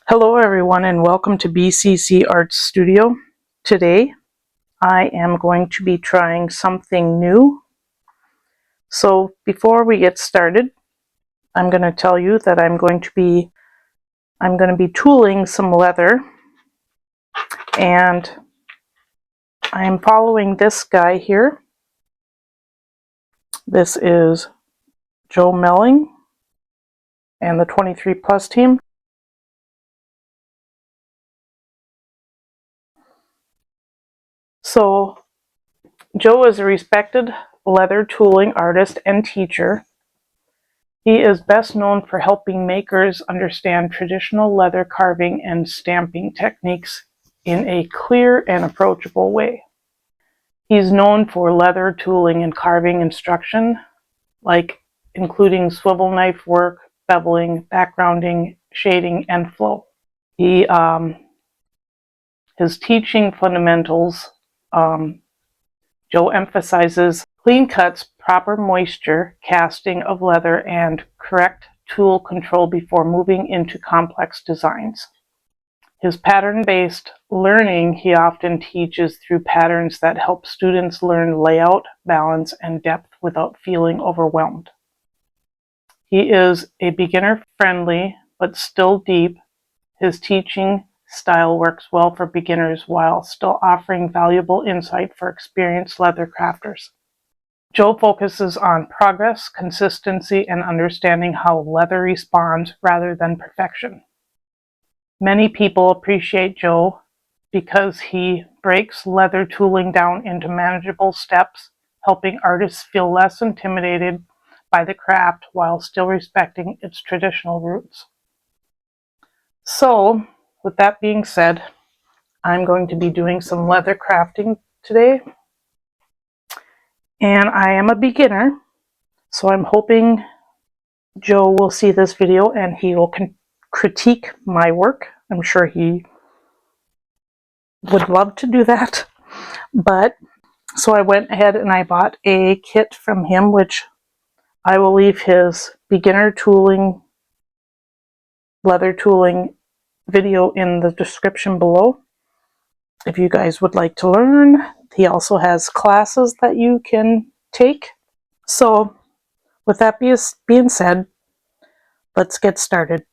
Hello everyone and welcome to BCC Art Studio. Today I am going to be trying something new. So before we get started, I'm going to tell you that I'm going to be tooling some leather, and I'm following this guy here. This is Joe Meling and the 23 Plus team. So Joe is a respected leather tooling artist and teacher. He is best known for helping makers understand traditional leather carving and stamping techniques in a clear and approachable way. He's known for leather tooling and carving instruction, including swivel knife work, beveling, backgrounding, shading, and flow. His teaching fundamentals, Joe emphasizes clean cuts, proper moisture casting of leather, and correct tool control before moving into complex designs. His pattern-based learning he often teaches through patterns that help students learn layout, balance, and depth without feeling overwhelmed. He is a beginner-friendly but still deep. His teaching style works well for beginners while still offering valuable insight for experienced leather crafters. Joe focuses on progress, consistency, and understanding how leather responds rather than perfection. Many people appreciate Joe because he breaks leather tooling down into manageable steps, helping artists feel less intimidated by the craft while still respecting its traditional roots. So, with that being said, I'm going to be doing some leather crafting today. And I am a beginner, so I'm hoping Joe will see this video and he will critique my work. I'm sure he would love to do that. But so I went ahead and I bought a kit from him, which I will leave his beginner tooling, leather tooling video in the description below if you guys would like to learn. He also has classes that you can take. So with that being said, let's get started.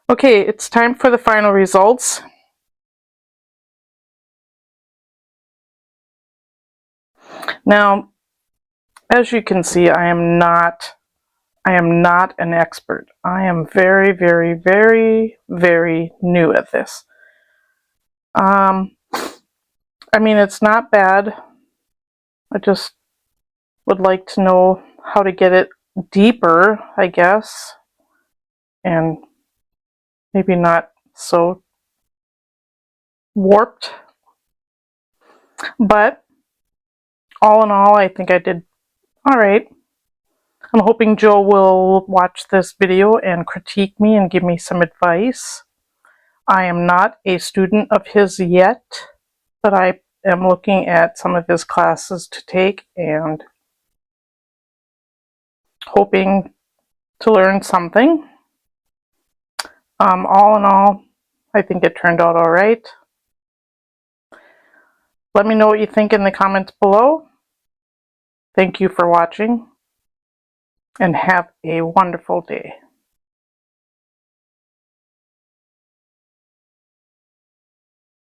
Okay, it's time for the final results. Now, as you can see, I am not an expert. I am very, very, very, very new at this. I mean, it's not bad. I just would like to know how to get it deeper, I guess, and maybe not so warped. But all in all, I think I did all right. I'm hoping Joe will watch this video and critique me and give me some advice. I am not a student of his yet, but I am looking at some of his classes to take and hoping to learn something. All in all, I think it turned out all right. Let me know what you think in the comments below. Thank you for watching, and have a wonderful day.